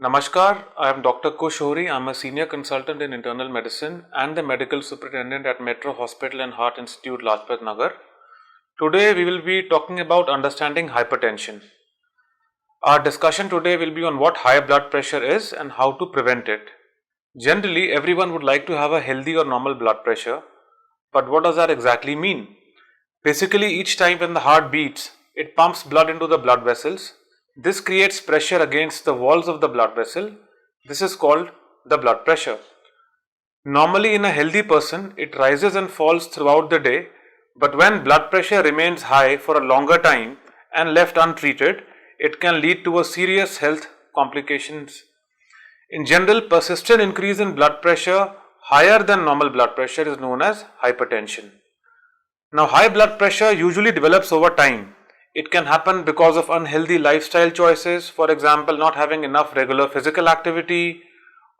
Namaskar, I am Dr. Kush Ohri. I am a senior consultant in internal medicine and the medical superintendent at Metro Hospital and Heart Institute, Lajpat Nagar. Today we will be talking about understanding hypertension. Our discussion today will be on what high blood pressure is and how to prevent it. Generally, everyone would like to have a healthy or normal blood pressure, but what does that exactly mean? Basically, each time when the heart beats, it pumps blood into the blood vessels. This creates pressure against the walls of the blood vessel. This is called the blood pressure. Normally, in a healthy person, it rises and falls throughout the day, but when blood pressure remains high for a longer time and left untreated, it can lead to a serious health complications. In general, persistent increase in blood pressure higher than normal blood pressure is known as hypertension. Now, high blood pressure usually develops over time. It can happen because of unhealthy lifestyle choices, for example, not having enough regular physical activity,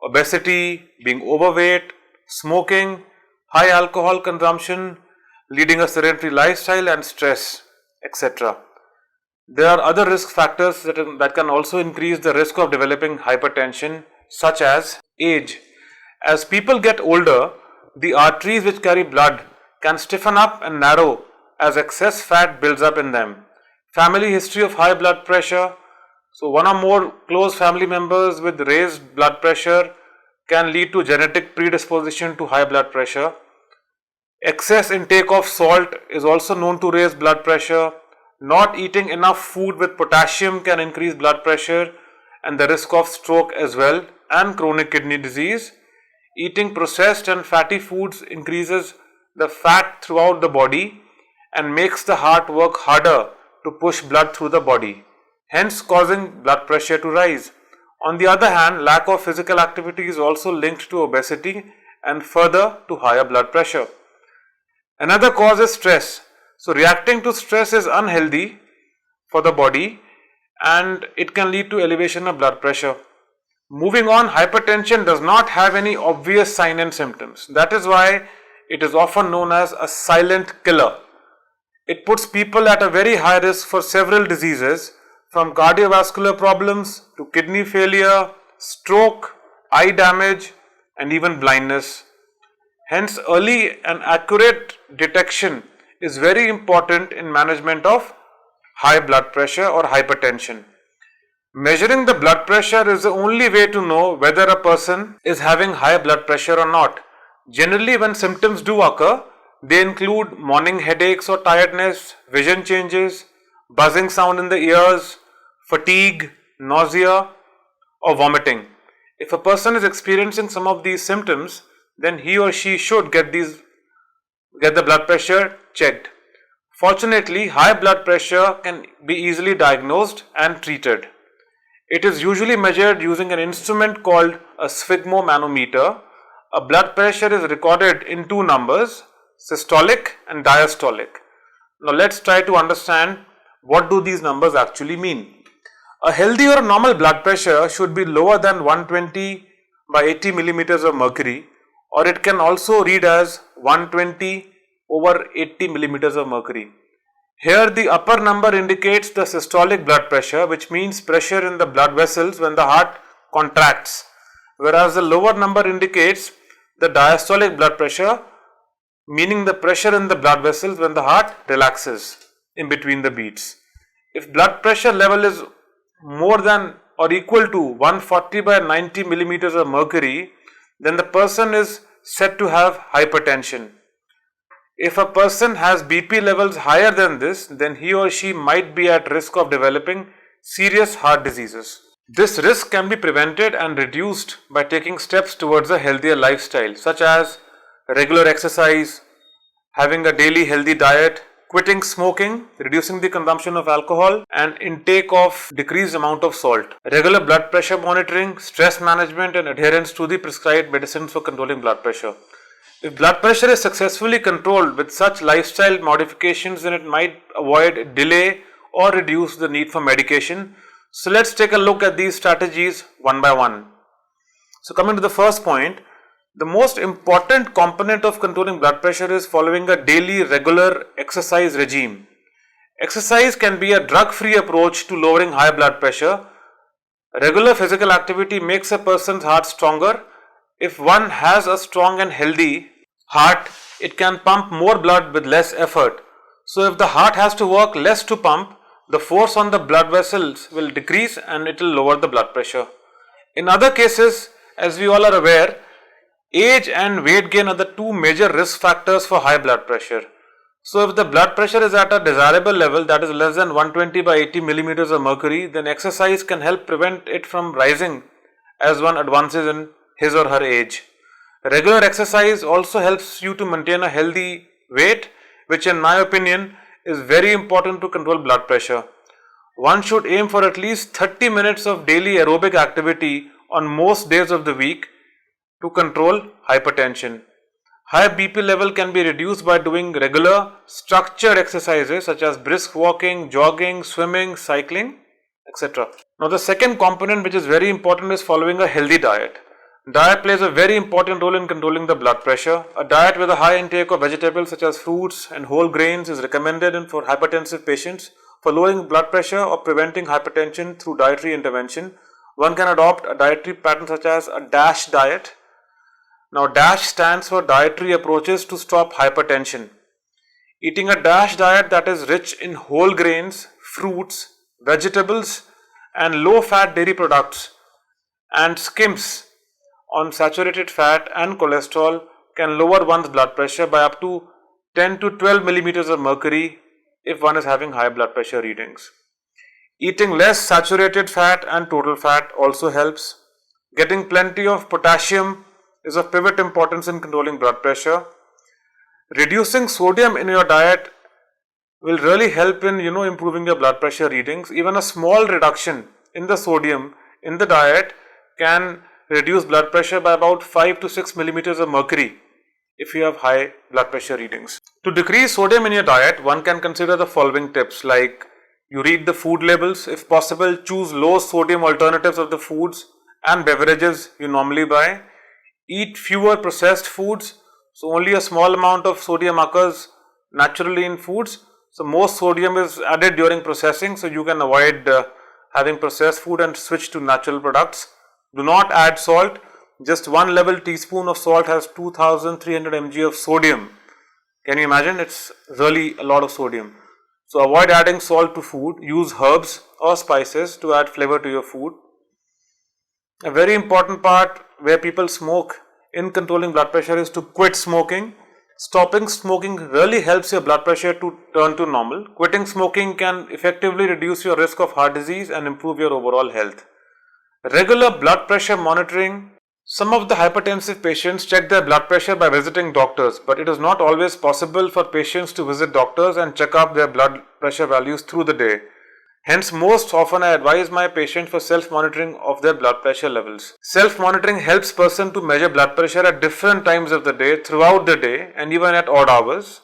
obesity, being overweight, smoking, high alcohol consumption, leading a sedentary lifestyle, and stress, etc. There are other risk factors that can also increase the risk of developing hypertension, such as age. As people get older, the arteries which carry blood can stiffen up and narrow as excess fat builds up in them. Family history of high blood pressure. So, one or more close family members with raised blood pressure can lead to genetic predisposition to high blood pressure. Excess intake of salt is also known to raise blood pressure. Not eating enough food with potassium can increase blood pressure and the risk of stroke as well, and chronic kidney disease. Eating processed and fatty foods increases the fat throughout the body and makes the heart work harder to push blood through the body, hence causing blood pressure to rise. On the other hand, lack of physical activity is also linked to obesity and further to higher blood pressure. Another cause is stress. So, reacting to stress is unhealthy for the body and it can lead to elevation of blood pressure. Moving on, hypertension does not have any obvious sign and symptoms. That is why it is often known as a silent killer. It puts people at a very high risk for several diseases, from cardiovascular problems to kidney failure, stroke, eye damage, and even blindness. Hence, early and accurate detection is very important in management of high blood pressure or hypertension. Measuring the blood pressure is the only way to know whether a person is having high blood pressure or not. Generally, when symptoms do occur, they include morning headaches or tiredness, vision changes, buzzing sound in the ears, fatigue, nausea, or vomiting. If a person is experiencing some of these symptoms, then he or she should get the blood pressure checked. Fortunately, high blood pressure can be easily diagnosed and treated. It is usually measured using an instrument called a sphygmomanometer. A blood pressure is recorded in two numbers, systolic and diastolic. Now let's try to understand what do these numbers actually mean. A healthy or normal blood pressure should be lower than 120 by 80 millimeters of mercury, or it can also read as 120 over 80 millimeters of mercury. Here the upper number indicates the systolic blood pressure, which means pressure in the blood vessels when the heart contracts, whereas the lower number indicates the diastolic blood pressure, meaning the pressure in the blood vessels when the heart relaxes in between the beats. If blood pressure level is more than or equal to 140 by 90 millimeters of mercury, then the person is said to have hypertension. If a person has BP levels higher than this, then he or she might be at risk of developing serious heart diseases. This risk can be prevented and reduced by taking steps towards a healthier lifestyle, such as regular exercise, having a daily healthy diet, quitting smoking, reducing the consumption of alcohol, and intake of decreased amount of salt, regular blood pressure monitoring, stress management, and adherence to the prescribed medicines for controlling blood pressure. If blood pressure is successfully controlled with such lifestyle modifications, then it might avoid, delay, or reduce the need for medication. So let's take a look at these strategies one by one. So coming to the first point, the most important component of controlling blood pressure is following a daily regular exercise regime. Exercise can be a drug-free approach to lowering high blood pressure. Regular physical activity makes a person's heart stronger. If one has a strong and healthy heart, it can pump more blood with less effort. So, if the heart has to work less to pump, the force on the blood vessels will decrease and it will lower the blood pressure. In other cases, as we all are aware, age and weight gain are the two major risk factors for high blood pressure. So, if the blood pressure is at a desirable level, that is less than 120 by 80 millimeters of mercury, then exercise can help prevent it from rising as one advances in his or her age. Regular exercise also helps you to maintain a healthy weight, which in my opinion is very important to control blood pressure. One should aim for at least 30 minutes of daily aerobic activity on most days of the week to control hypertension. High BP level can be reduced by doing regular structured exercises such as brisk walking, jogging, swimming, cycling, etc. Now the second component which is very important is following a healthy diet. Diet plays a very important role in controlling the blood pressure. A diet with a high intake of vegetables such as fruits and whole grains is recommended for hypertensive patients. For lowering blood pressure or preventing hypertension through dietary intervention, one can adopt a dietary pattern such as a DASH diet. Now DASH stands for Dietary Approaches to Stop Hypertension. Eating a DASH diet that is rich in whole grains, fruits, vegetables and low fat dairy products and skims on saturated fat and cholesterol can lower one's blood pressure by up to 10 to 12 millimeters of mercury if one is having high blood pressure readings. Eating less saturated fat and total fat also helps. Getting plenty of potassium is of pivot importance in controlling blood pressure. Reducing sodium in your diet will really help in improving your blood pressure readings. Even a small reduction in the sodium in the diet can reduce blood pressure by about 5 to 6 millimeters of mercury if you have high blood pressure readings. To decrease sodium in your diet, one can consider the following tips, like you read the food labels. If possible, choose low sodium alternatives of the foods and beverages you normally buy. Eat fewer processed foods. So only a small amount of sodium occurs naturally in foods. So most sodium is added during processing, so you can avoid having processed food and switch to natural products. Do not add salt. Just 1 level teaspoon of salt has 2300 mg of sodium. Can you imagine? It's really a lot of sodium. So avoid adding salt to food. Use herbs or spices to add flavor to your food. A very important part where people smoke in controlling blood pressure is to quit smoking. Stopping smoking really helps your blood pressure to turn to normal. Quitting smoking can effectively reduce your risk of heart disease and improve your overall health. Regular blood pressure monitoring. Some of the hypertensive patients check their blood pressure by visiting doctors, but it is not always possible for patients to visit doctors and check up their blood pressure values through the day. Hence, most often I advise my patients for self-monitoring of their blood pressure levels. Self-monitoring helps person to measure blood pressure at different times of the day, throughout the day and even at odd hours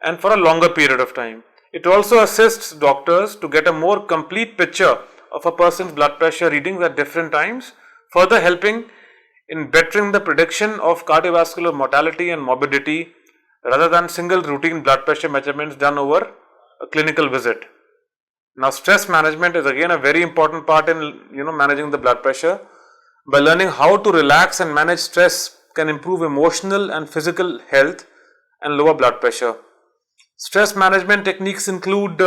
and for a longer period of time. It also assists doctors to get a more complete picture of a person's blood pressure readings at different times, further helping in bettering the prediction of cardiovascular mortality and morbidity rather than single routine blood pressure measurements done over a clinical visit. Now, stress management is again a very important part in managing the blood pressure. By learning how to relax and manage stress can improve emotional and physical health and lower blood pressure. Stress management techniques include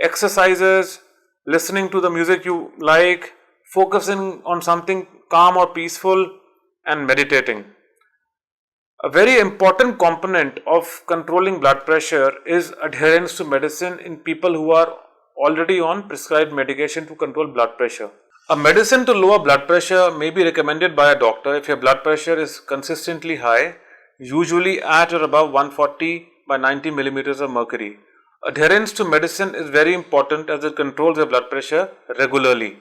exercises, listening to the music you like, focusing on something calm or peaceful, and meditating. A very important component of controlling blood pressure is adherence to medicine in people who are already on prescribed medication to control blood pressure. A medicine to lower blood pressure may be recommended by a doctor if your blood pressure is consistently high, usually at or above 140 by 90 millimeters of mercury. Adherence to medicine is very important as it controls your blood pressure regularly.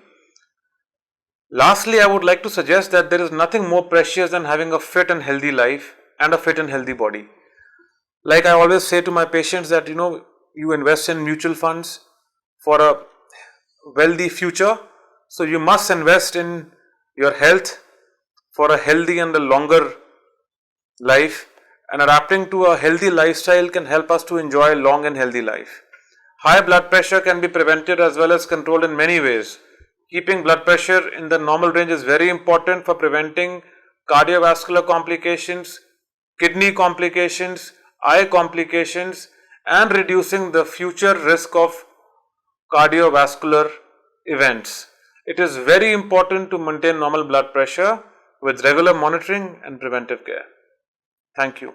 Lastly, I would like to suggest that there is nothing more precious than having a fit and healthy life and a fit and healthy body. Like I always say to my patients that you invest in mutual funds for a wealthy future. So you must invest in your health for a healthy and a longer life, and adapting to a healthy lifestyle can help us to enjoy a long and healthy life. High blood pressure can be prevented as well as controlled in many ways. Keeping blood pressure in the normal range is very important for preventing cardiovascular complications, kidney complications, eye complications, and reducing the future risk of cardiovascular events. It is very important to maintain normal blood pressure with regular monitoring and preventive care. Thank you.